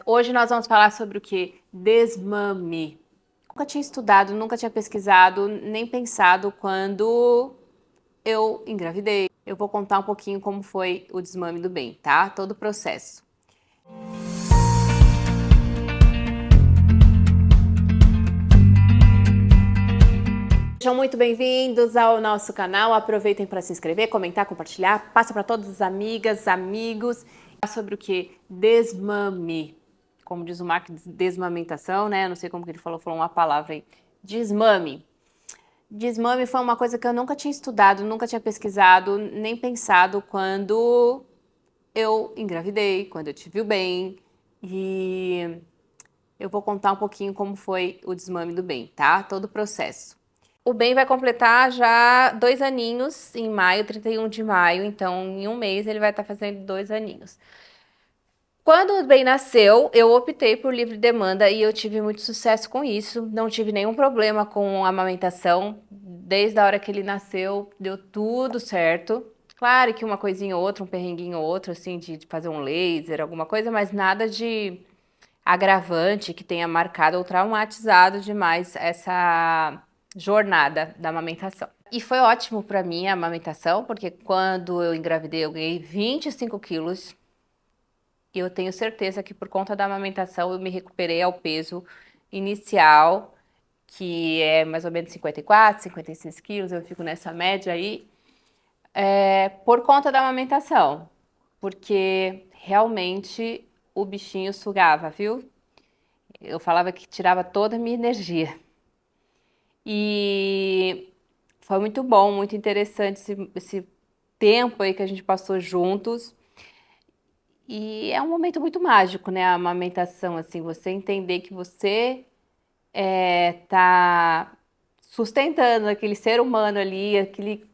Hoje nós vamos falar sobre o que? Desmame. Nunca tinha estudado, nunca tinha pesquisado, nem pensado quando eu engravidei. Eu vou contar um pouquinho como foi o desmame do bem, tá? Todo o processo. Sejam muito bem-vindos ao nosso canal. Aproveitem para se inscrever, comentar, compartilhar. Passa para todas as amigas, amigos. Sobre o que? Desmame. Como diz o Mark, desmamentação, né? Eu não sei como que ele falou uma palavra aí. Desmame. Desmame foi uma coisa que eu nunca tinha estudado, nunca tinha pesquisado, nem pensado quando eu engravidei, quando eu tive o bem. E eu vou contar um pouquinho como foi o desmame do bem, tá? Todo o processo. O bem vai completar já 2 aninhos em maio, 31 de maio, então em um mês ele vai estar fazendo 2 aninhos. Quando o bem nasceu, eu optei por livre demanda e eu tive muito sucesso com isso. Não tive nenhum problema com a amamentação. Desde a hora que ele nasceu, deu tudo certo. Claro que uma coisinha ou outra, um perrenguinho ou outro, assim, de fazer um laser, alguma coisa, mas nada de agravante que tenha marcado ou traumatizado demais essa jornada da amamentação. E foi ótimo para mim a amamentação, porque quando eu engravidei eu ganhei 25 quilos. E eu tenho certeza que por conta da amamentação eu me recuperei ao peso inicial, que é mais ou menos 54, 56 quilos, eu fico nessa média aí, por conta da amamentação, porque realmente o bichinho sugava, viu? Eu falava que tirava toda a minha energia. E foi muito bom, muito interessante esse tempo aí que a gente passou juntos. E é um momento muito mágico, né? A amamentação, assim, você entender que você tá sustentando aquele ser humano ali, aquele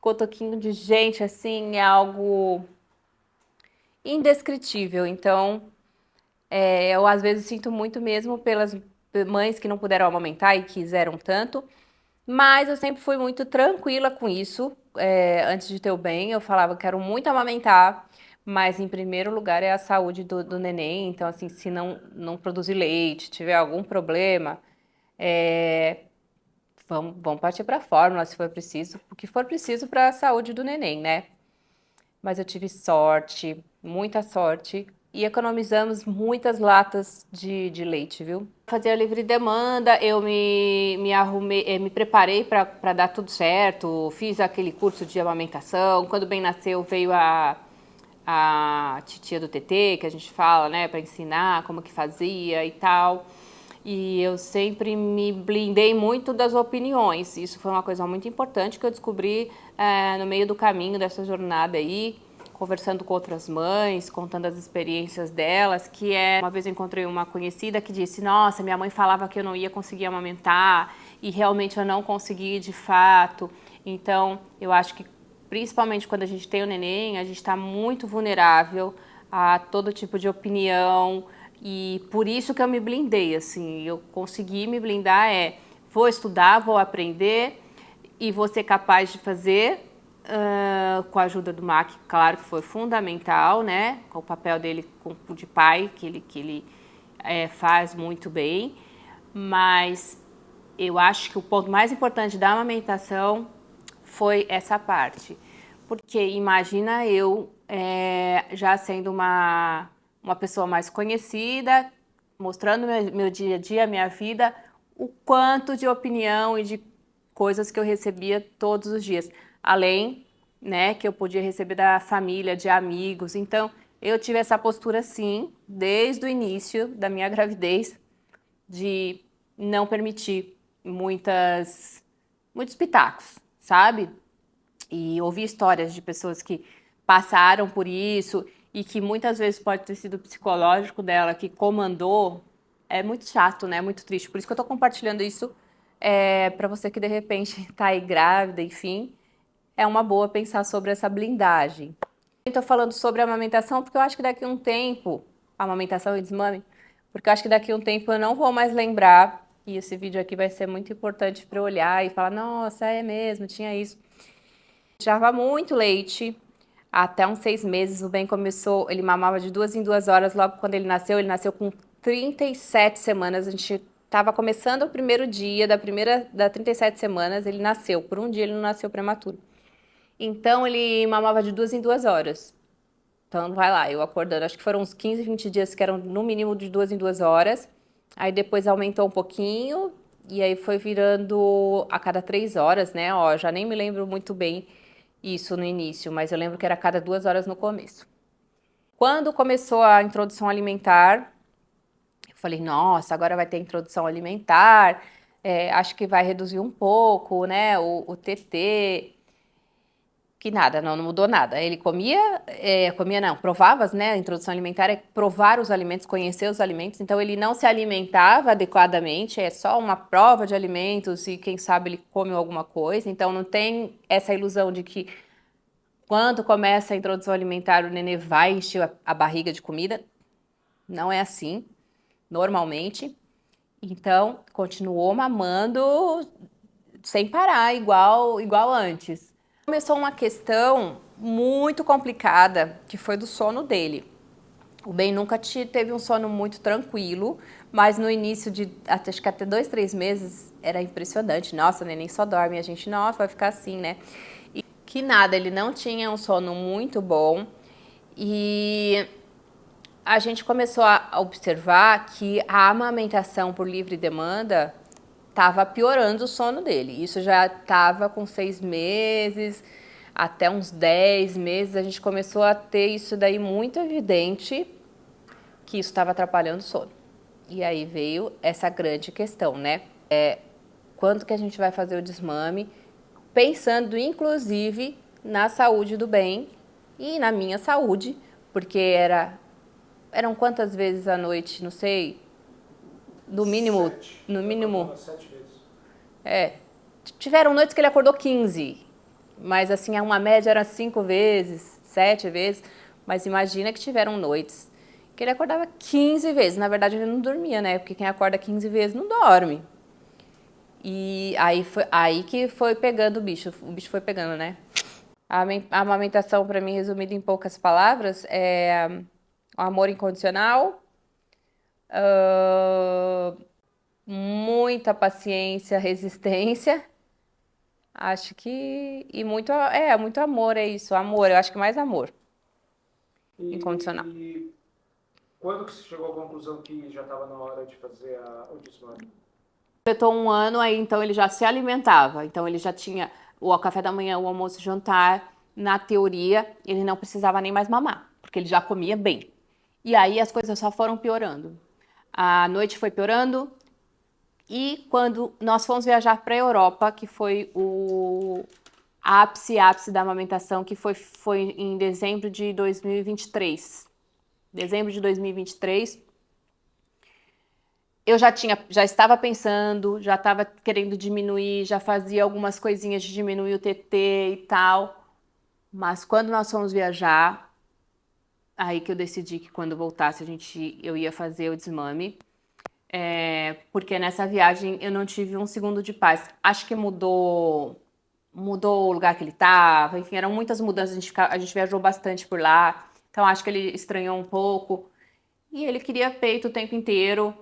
cotoquinho de gente, assim, é algo indescritível. Então, eu às vezes sinto muito mesmo pelas mães que não puderam amamentar e quiseram tanto, mas eu sempre fui muito tranquila com isso. Antes de ter o bem, eu falava, quero muito amamentar, mas em primeiro lugar é a saúde do neném. Então, assim, se não produzir leite, tiver algum problema, vamos partir para a fórmula se for preciso, o que for preciso para a saúde do neném, né? Mas eu tive sorte, muita sorte, e economizamos muitas latas de leite, viu? Fazia livre demanda, eu me arrumei, me preparei para dar tudo certo, fiz aquele curso de amamentação. Quando bem nasceu, veio a titia do TT, que a gente fala, né, para ensinar como que fazia e tal. E eu sempre me blindei muito das opiniões. Isso foi uma coisa muito importante que eu descobri no meio do caminho dessa jornada aí, conversando com outras mães, contando as experiências delas, uma vez eu encontrei uma conhecida que disse, nossa, minha mãe falava que eu não ia conseguir amamentar e realmente eu não consegui de fato. Então, eu acho que principalmente quando a gente tem o neném, a gente está muito vulnerável a todo tipo de opinião. E por isso que eu me blindei, assim, eu consegui me blindar, vou estudar, vou aprender e vou ser capaz de fazer, com a ajuda do MAC, claro que foi fundamental, né, com o papel dele de pai, que ele faz muito bem, mas eu acho que o ponto mais importante da amamentação foi essa parte, porque imagina eu já sendo uma pessoa mais conhecida, mostrando meu dia a dia, minha vida, o quanto de opinião e de coisas que eu recebia todos os dias. Além, né, que eu podia receber da família, de amigos. Então, eu tive essa postura, sim, desde o início da minha gravidez, de não permitir muitos pitacos, sabe? E ouvir histórias de pessoas que passaram por isso e que muitas vezes pode ter sido o psicológico dela que comandou, é muito chato, né? Muito triste. Por isso que eu tô compartilhando isso para você que de repente tá aí grávida, enfim, é uma boa pensar sobre essa blindagem. Eu tô falando sobre a amamentação porque eu acho que daqui a um tempo, amamentação e desmame, porque eu acho que daqui a um tempo eu não vou mais lembrar, e esse vídeo aqui vai ser muito importante para eu olhar e falar, nossa, é mesmo, tinha isso. Tirava muito leite, Até uns 6 meses, o Ben começou, ele mamava de 2 em 2 horas, logo quando ele nasceu com 37 semanas, a gente estava começando o primeiro dia da 37 semanas, ele nasceu, por um dia ele não nasceu prematuro. Então, ele mamava de 2 em 2 horas. Então, vai lá, eu acordando, acho que foram uns 15, 20 dias que eram no mínimo de 2 em 2 horas, aí depois aumentou um pouquinho, e aí foi virando a cada 3 horas, né, ó, já nem me lembro muito bem isso no início, mas eu lembro que era a cada 2 horas no começo. Quando começou a introdução alimentar, eu falei, nossa, agora vai ter introdução alimentar, acho que vai reduzir um pouco, né, o TT, que nada, não mudou nada. Ele comia não, provava, né, a introdução alimentar é provar os alimentos, conhecer os alimentos, então ele não se alimentava adequadamente, é só uma prova de alimentos e quem sabe ele come alguma coisa, então não tem essa ilusão de que quando começa a introdução alimentar, o nenê vai encher a barriga de comida. Não é assim, normalmente. Então, continuou mamando sem parar, igual antes. Começou uma questão muito complicada, que foi do sono dele. O Ben nunca teve um sono muito tranquilo, mas no início acho que até 2, 3 meses, era impressionante. Nossa, o neném só dorme, a gente, nossa, vai ficar assim, né? Que nada, ele não tinha um sono muito bom e a gente começou a observar que a amamentação por livre demanda estava piorando o sono dele. Isso já estava com 6 meses, até uns 10 meses, a gente começou a ter isso daí muito evidente, que isso estava atrapalhando o sono. E aí veio essa grande questão, né? Quando que a gente vai fazer o desmame? Pensando inclusive na saúde do bem e na minha saúde, porque eram quantas vezes à noite, não sei, no mínimo, Sete. no Eu mínimo, acordava 7 vezes. é, tiveram noites que ele acordou 15, mas assim, uma média era 5 vezes, 7 vezes, mas imagina que tiveram noites que ele acordava 15 vezes, na verdade ele não dormia, né, porque quem acorda 15 vezes não dorme. E aí foi aí que foi pegando o bicho foi pegando, né? A amamentação, para mim, resumida em poucas palavras, é o amor incondicional, ah, muita paciência, resistência, acho que. E muito amor, é isso, amor, eu acho que mais amor incondicional. E quando que você chegou à conclusão que já estava na hora de fazer o desmame? Completou um ano, aí então ele já se alimentava, então ele já tinha o café da manhã, o almoço, o jantar. Na teoria, ele não precisava nem mais mamar, porque ele já comia bem. E aí as coisas só foram piorando. A noite foi piorando, e quando nós fomos viajar para a Europa, que foi o ápice da amamentação, que foi em dezembro de 2023. Dezembro de 2023, eu já estava pensando, já estava querendo diminuir, já fazia algumas coisinhas de diminuir o TT e tal. Mas quando nós fomos viajar, aí que eu decidi que quando voltasse eu ia fazer o desmame. Porque nessa viagem eu não tive um segundo de paz. Acho que mudou o lugar que ele estava, enfim, eram muitas mudanças, a gente viajou bastante por lá, então acho que ele estranhou um pouco. E ele queria peito o tempo inteiro.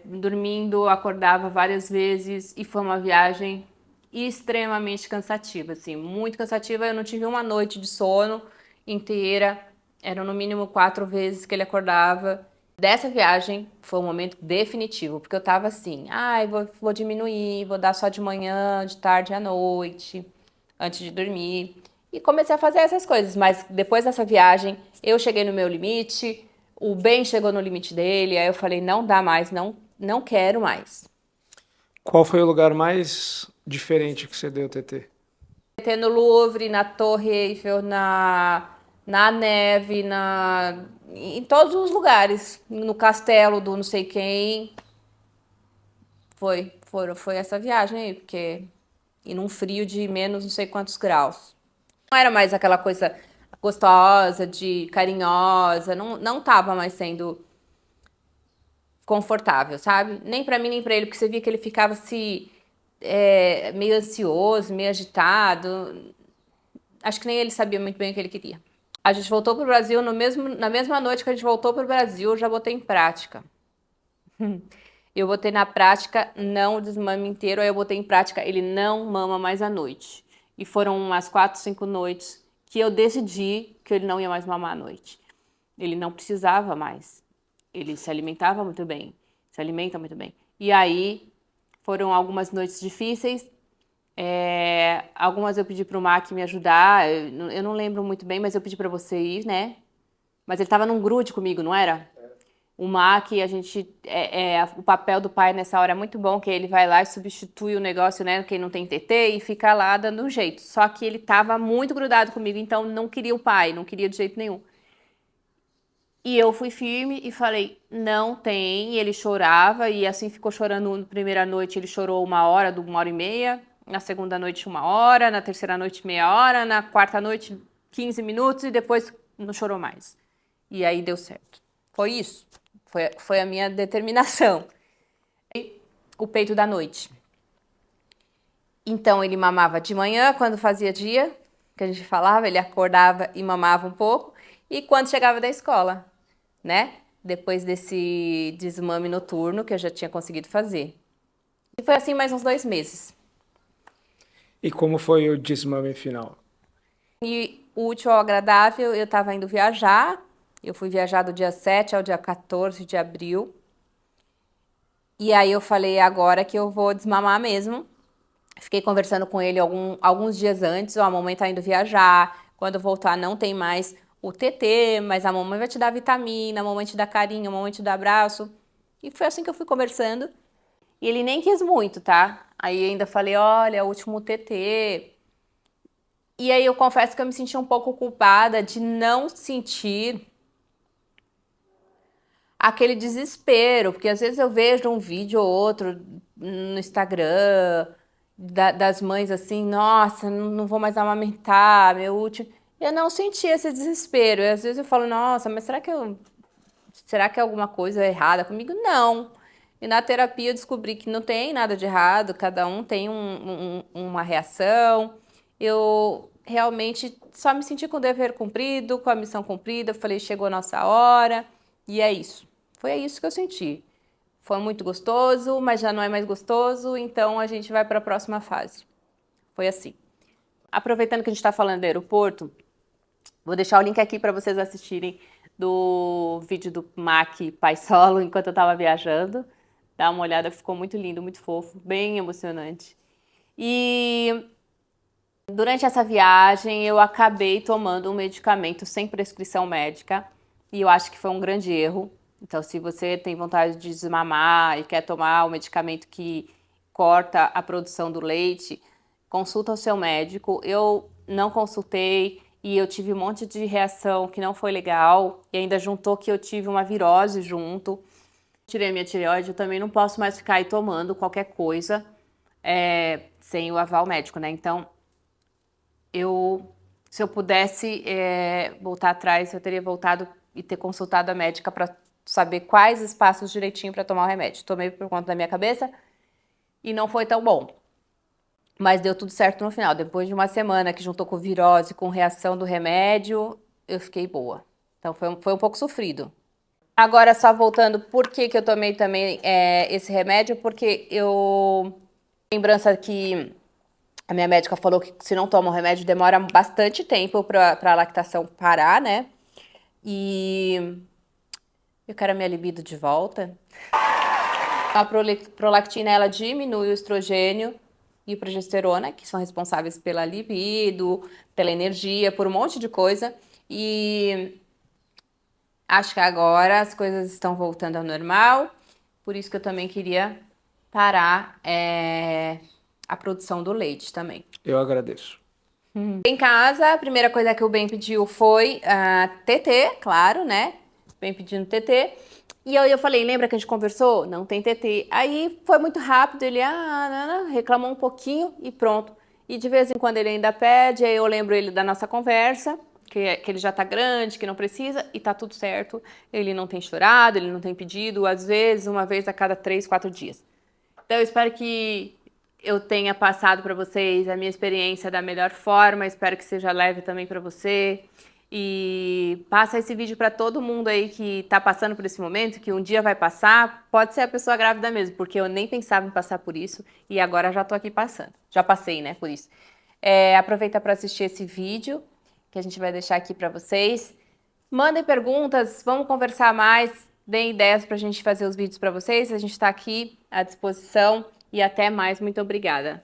Dormindo, acordava várias vezes e foi uma viagem extremamente cansativa, assim, muito cansativa. Eu não tive uma noite de sono inteira, eram no mínimo 4 vezes que ele acordava. Dessa viagem foi um momento definitivo, porque eu tava assim, ai, vou diminuir, vou dar só de manhã, de tarde à noite, antes de dormir. E comecei a fazer essas coisas, mas depois dessa viagem eu cheguei no meu limite, o Ben chegou no limite dele, aí eu falei, não dá mais, não quero mais. Qual foi o lugar mais diferente que você deu TT? TT no Louvre, na Torre Eiffel, na neve, em todos os lugares, no castelo do não sei quem. Foi essa viagem aí, porque e num frio de menos não sei quantos graus. Não era mais aquela coisa gostosa, de carinhosa, não tava mais sendo confortável, sabe? Nem pra mim, nem pra ele, porque você via que ele ficava meio ansioso, meio agitado. Acho que nem ele sabia muito bem o que ele queria. A gente voltou pro Brasil na mesma noite que a gente voltou pro Brasil, eu já botei em prática. Eu botei na prática não o desmame inteiro, aí eu botei em prática ele não mama mais à noite. E foram umas 4, 5 noites que eu decidi que ele não ia mais mamar à noite. Ele não precisava mais. Ele se alimentava muito bem, se alimenta muito bem. E aí foram algumas noites difíceis. Algumas eu pedi pro Mac me ajudar. Eu não lembro muito bem, mas eu pedi pra você ir, né? Mas ele tava num grude comigo, não era? O Mac, a gente. O papel do pai nessa hora é muito bom, que ele vai lá e substitui o negócio, né? Quem não tem TT e fica lá dando um jeito. Só que ele tava muito grudado comigo, então não queria o pai, não queria de jeito nenhum. E eu fui firme e falei, não tem. E ele chorava, e assim ficou chorando na primeira noite, ele chorou 1 hora, 1 hora e meia. Na segunda noite, 1 hora. Na terceira noite, meia hora. Na quarta noite, 15 minutos. E depois não chorou mais. E aí deu certo. Foi isso. Foi a minha determinação. E o peito da noite. Então ele mamava de manhã, quando fazia dia, que a gente falava, ele acordava e mamava um pouco. E quando chegava da escola, né? Depois desse desmame noturno que eu já tinha conseguido fazer. E foi assim mais uns 2 meses. E como foi o desmame final? E o útil ao agradável, eu estava indo viajar. Eu fui viajar do dia 7 ao dia 14 de abril. E aí eu falei, agora que eu vou desmamar mesmo. Fiquei conversando com ele alguns dias antes. Ó, a mamãe tá indo viajar. Quando voltar não tem mais o TT, mas a mamãe vai te dar vitamina, a mamãe te dá carinho, a mamãe te dá abraço. E foi assim que eu fui conversando. E ele nem quis muito, tá? Aí ainda falei, olha, é o último TT. E aí eu confesso que eu me senti um pouco culpada de não sentir aquele desespero, porque às vezes eu vejo um vídeo ou outro no Instagram das mães assim, nossa, não vou mais amamentar, meu último. Eu não senti esse desespero. E às vezes eu falo, nossa, mas será que é alguma coisa errada comigo? Não. E na terapia eu descobri que não tem nada de errado, cada um tem uma reação. Eu realmente só me senti com o dever cumprido, com a missão cumprida. Eu falei, chegou a nossa hora, e é isso. Foi isso que eu senti. Foi muito gostoso, mas já não é mais gostoso, então a gente vai para a próxima fase. Foi assim. Aproveitando que a gente está falando do aeroporto, vou deixar o link aqui para vocês assistirem do vídeo do Mac pai solo enquanto eu estava viajando. Dá uma olhada, ficou muito lindo, muito fofo, bem emocionante. E durante essa viagem eu acabei tomando um medicamento sem prescrição médica e eu acho que foi um grande erro. Então, se você tem vontade de desmamar e quer tomar o medicamento que corta a produção do leite, consulta o seu médico. Eu não consultei e eu tive um monte de reação que não foi legal e ainda juntou que eu tive uma virose junto. Tirei a minha tireoide, eu também não posso mais ficar aí tomando qualquer coisa sem o aval médico, né? Então, se eu pudesse voltar atrás, eu teria voltado e ter consultado a médica para saber quais espaços direitinho para tomar o remédio. Tomei por conta da minha cabeça e não foi tão bom. Mas deu tudo certo no final. Depois de uma semana que juntou com virose, com reação do remédio, eu fiquei boa. Então foi um pouco sofrido. Agora, só voltando, por que que eu tomei também esse remédio? Porque lembrança que a minha médica falou que se não toma o remédio demora bastante tempo para a lactação parar, né? E eu quero a minha libido de volta. A prolactina, ela diminui o estrogênio e progesterona, que são responsáveis pela libido, pela energia, por um monte de coisa. E acho que agora as coisas estão voltando ao normal, por isso que eu também queria parar a produção do leite também. Eu agradeço. Em casa, a primeira coisa que o Ben pediu foi TT, claro, né? Ben pedindo TT. E eu falei, lembra que a gente conversou? Não tem TT. Aí foi muito rápido, ele reclamou um pouquinho e pronto. E de vez em quando ele ainda pede, aí eu lembro ele da nossa conversa, que ele já tá grande, que não precisa, e tá tudo certo. Ele não tem chorado, ele não tem pedido, às vezes, uma vez a cada 3, 4 dias. Então, eu espero que eu tenha passado para vocês a minha experiência da melhor forma, espero que seja leve também para você. E passa esse vídeo para todo mundo aí que tá passando por esse momento, que um dia vai passar, pode ser a pessoa grávida mesmo, porque eu nem pensava em passar por isso e agora já tô aqui passando. Já passei, né, por isso. Aproveita para assistir esse vídeo, que a gente vai deixar aqui para vocês. Mandem perguntas, vamos conversar mais, deem ideias para a gente fazer os vídeos para vocês. A gente está aqui à disposição e até mais. Muito obrigada.